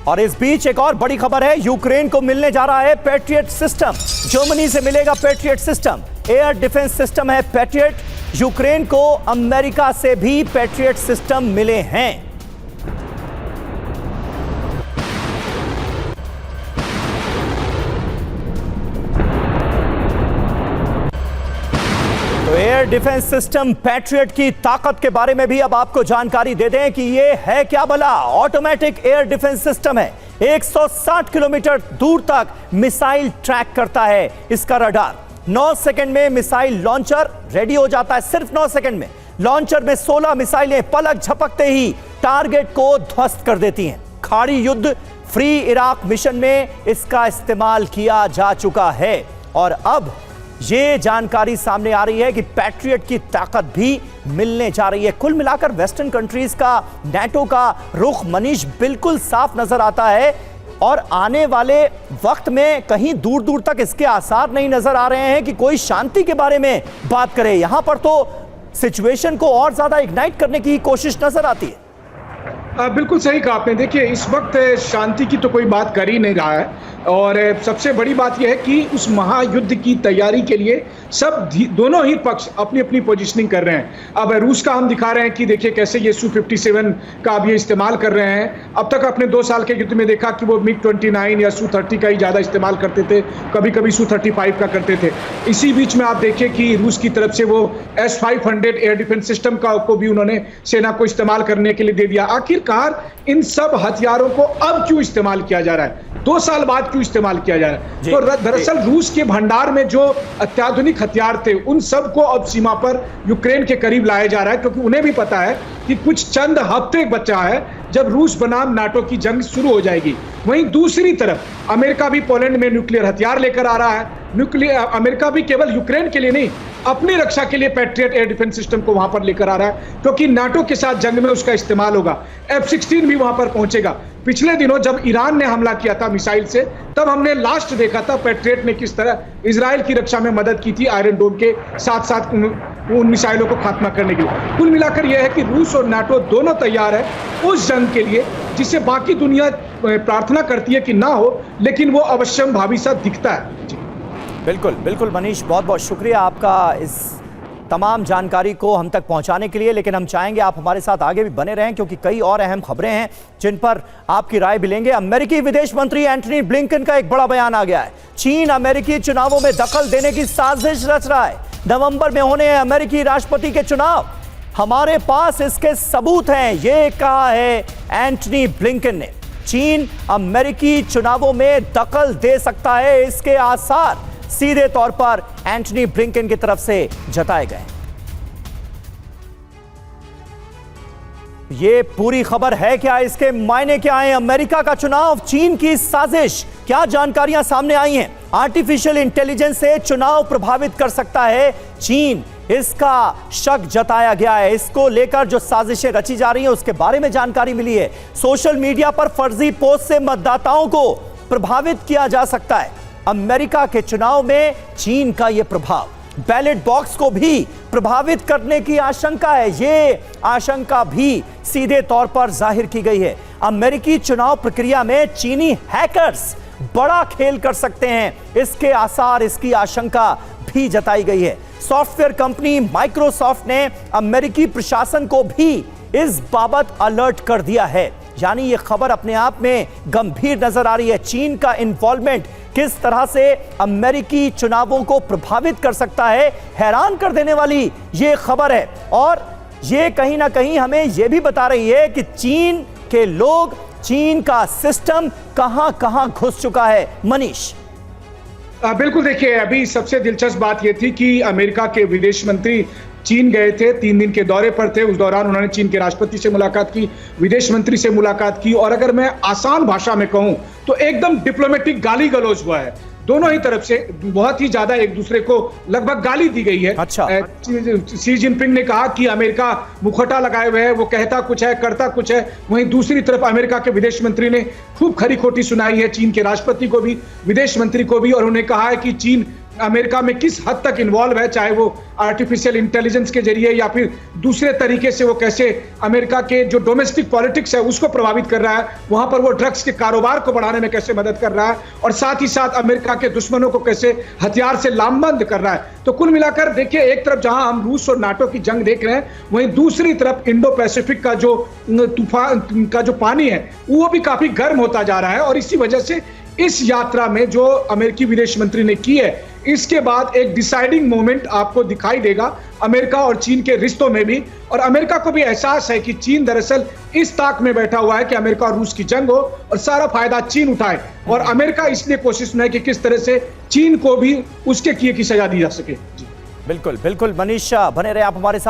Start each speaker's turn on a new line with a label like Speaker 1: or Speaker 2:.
Speaker 1: और इस बीच एक और बड़ी खबर है, यूक्रेन को मिलने जा रहा है पैट्रियट सिस्टम। जर्मनी से मिलेगा patriot system, air defence system है पैट्रियट। यूक्रेन को अमेरिका से भी पैट्रियट सिस्टम मिले हैं। तो एयर डिफेंस सिस्टम पैट्रियट की ताकत के बारे में भी अब आपको जानकारी दे दें कि ये है क्या भला। ऑटोमेटिक एयर डिफेंस सिस्टम है, 160 किलोमीटर दूर तक मिसाइल ट्रैक करता है इसका रडार। 9 सेकंड में मिसाइल लॉन्चर रेडी हो जाता है, सिर्फ 9 सेकंड में। लॉन्चर में 16 मिसाइलें पलक झपकते ही टारगेट को ध्वस्त कर देती हैं। खाड़ी युद्ध फ्री इराक मिशन में इसका इस्तेमाल किया जा चुका है और अब ये जानकारी सामने आ रही है कि पैट्रियट की ताकत भी मिलने जा रही है। कुल मिलाकर वेस्टर्न कंट्रीज का, नाटो का रुख मनीष बिल्कुल साफ नजर आता है और आने वाले वक्त में कहीं दूर दूर तक इसके आसार नहीं नजर आ रहे हैं कि कोई शांति के बारे में बात करे। यहां पर तो सिचुएशन को और ज्यादा इग्नाइट करने की कोशिश नजर आती है।
Speaker 2: बिल्कुल सही कहा आपने। देखिए, इस वक्त शांति की तो कोई बात कर ही नहीं रहा है और सबसे बड़ी बात यह है कि उस महायुद्ध की तैयारी के लिए दोनों ही पक्ष अपनी अपनी पोजीशनिंग कर रहे हैं। अब रूस का हम दिखा रहे हैं कि देखिए कैसे ये Su-57 का अब ये इस्तेमाल कर रहे हैं। अब तक अपने 2 साल के युद्ध में देखा कि वो MiG-29 या Su-30 का ही ज़्यादा इस्तेमाल करते थे, कभी कभी Su-35 का करते थे। इसी बीच में आप देखें कि रूस की तरफ से वो S-500 एयर डिफेंस सिस्टम को भी उन्होंने सेना को इस्तेमाल करने के लिए दे दिया। आखिरकार इन सब हथियारों को अब क्यों इस्तेमाल किया जा रहा है, 2 साल बाद क्यों इस्तेमाल किया जा रहा है? तो दरअसल रूस के भंडार में जो अत्याधुनिक हथियार थे उन सब को अब सीमा पर यूक्रेन के करीब लाया जा रहा है, क्योंकि उन्हें भी पता है कि कुछ चंद हफ्ते बचा है जब रूस बनाम नाटो की जंग शुरू हो जाएगी। वहीं दूसरी तरफ अमेरिका भी पोलैंड में न्यूक्लियर हथियार लेकर आ रहा है। अमेरिका भी केवल यूक्रेन के लिए नहीं, अपनी रक्षा के लिए पैट्रियट एयर डिफेंस सिस्टम को वहां पर लेकर आ रहा है, क्योंकि नाटो के साथ जंग में उसका इस्तेमाल होगा। F-16 भी वहां पर पहुंचेगा। पिछले दिनों जब ईरान ने हमला किया था मिसाइल से, तब हमने लास्ट देखा था पैट्रियट ने किस तरह इजराइल की रक्षा में मदद की थी आयरन डोम के साथ साथ उन मिसाइलों को खात्मा करने के लिए। कुल मिलाकर यह है कि रूस और नाटो दोनों तैयार है उस जंग के लिए जिसे बाकी दुनिया प्रार्थना करती है कि ना हो, लेकिन वो अवश्यम भावी सा दिखता है।
Speaker 1: बिल्कुल बिल्कुल मनीष, बहुत बहुत शुक्रिया आपका इस तमाम जानकारी को हम तक पहुंचाने के लिए। लेकिन हम चाहेंगे आप हमारे साथ आगे भी बने रहें, क्योंकि कई और अहम खबरें हैं जिन पर आपकी राय भी लेंगे। अमेरिकी विदेश मंत्री एंटनी ब्लिंकन का एक बड़ा बयान आ गया है। चीन अमेरिकी चुनावों में दखल देने की साजिश रच रहा है। नवंबर में होने हैं अमेरिकी राष्ट्रपति के चुनाव, हमारे पास इसके सबूत हैं, ये कहा है एंटनी ब्लिंकन ने। चीन अमेरिकी चुनावों में दखल दे सकता है, इसके आसार सीधे तौर पर एंटनी ब्लिंकन की तरफ से जताए गए। ये पूरी खबर है क्या, इसके मायने क्या है? अमेरिका का चुनाव, चीन की साजिश, क्या जानकारियां सामने आई हैं? आर्टिफिशियल इंटेलिजेंस से चुनाव प्रभावित कर सकता है चीन, इसका शक जताया गया है। इसको लेकर जो साजिशें रची जा रही हैं उसके बारे में जानकारी मिली है। सोशल मीडिया पर फर्जी पोस्ट से मतदाताओं को प्रभावित किया जा सकता है। अमेरिका के चुनाव में चीन का यह प्रभाव बैलेट बॉक्स को भी प्रभावित करने की आशंका है। ये आशंका भी सीधे तौर पर जाहिर की गई है। अमेरिकी चुनाव प्रक्रिया में चीनी हैकर्स बड़ा खेल कर सकते हैं, इसके आसार, इसकी आशंका भी जताई गई है। सॉफ्टवेयर कंपनी माइक्रोसॉफ्ट ने अमेरिकी प्रशासन को भी इस बाबत अलर्ट कर दिया है। यानी यह खबर अपने आप में गंभीर नजर आ रही है। चीन का इन्वॉल्वमेंट किस तरह से अमेरिकी चुनावों को प्रभावित कर सकता है, हैरान कर देने वाली यह खबर है। और यह कहीं ना कहीं हमें यह भी बता रही है कि चीन के लोग, चीन का सिस्टम कहां घुस चुका है। मनीष,
Speaker 2: बिल्कुल, देखिए अभी सबसे दिलचस्प बात यह थी कि अमेरिका के विदेश मंत्री चीन गए थे, 3 दिन के दौरे पर थे। उस दौरान उन्होंने चीन के राष्ट्रपति से मुलाकात की, विदेश मंत्री से मुलाकात की, और अगर मैं आसान भाषा में कहूं तो एकदम डिप्लोमेटिक गाली गलौज हुआ है। दोनों ही तरफ से बहुत ही ज्यादा एक दूसरे को लगभग गाली दी गई है।
Speaker 1: अच्छा।
Speaker 2: शी जिनपिंग ने कहा कि अमेरिका मुखौटा लगाए हुए है, वो कहता कुछ है करता कुछ है। वहीं दूसरी तरफ अमेरिका के विदेश मंत्री ने खूब खरी खोटी सुनाई है चीन के राष्ट्रपति को भी, विदेश मंत्री को भी, और उन्हें कहा है कि चीन अमेरिका में किस हद तक इन्वॉल्व है, चाहे वो आर्टिफिशियल इंटेलिजेंस के जरिए या फिर दूसरे तरीके से वो कैसे अमेरिका के जो डोमेस्टिक पॉलिटिक्स है उसको प्रभावित कर रहा है, वहां पर वो ड्रग्स के कारोबार को बढ़ाने में कैसे मदद कर रहा है, और साथ ही साथ अमेरिका के दुश्मनों को कैसे हथियार से लामबंद कर रहा है। तो कुल मिलाकर देखिए, एक तरफ जहां हम रूस और नाटो की जंग देख रहे हैं, वहीं दूसरी तरफ इंडो पैसिफिक का जो तूफान का जो पानी है वो भी काफी गर्म होता जा रहा है। और इसी वजह से इस यात्रा में जो अमेरिकी विदेश मंत्री ने की है, इसके बाद एक डिसाइडिंग मोमेंट आपको दिखाई देगा अमेरिका और चीन के रिश्तों में भी। और अमेरिका को भी एहसास है कि चीन दरअसल इस ताक में बैठा हुआ है कि अमेरिका और रूस की जंग हो और सारा फायदा चीन उठाए, और अमेरिका इसलिए कोशिश में है कि किस तरह से चीन को भी उसके किए की सजा दी जा सके।
Speaker 1: बिल्कुल बिल्कुल, मनीष बने रहे आप हमारे साथ।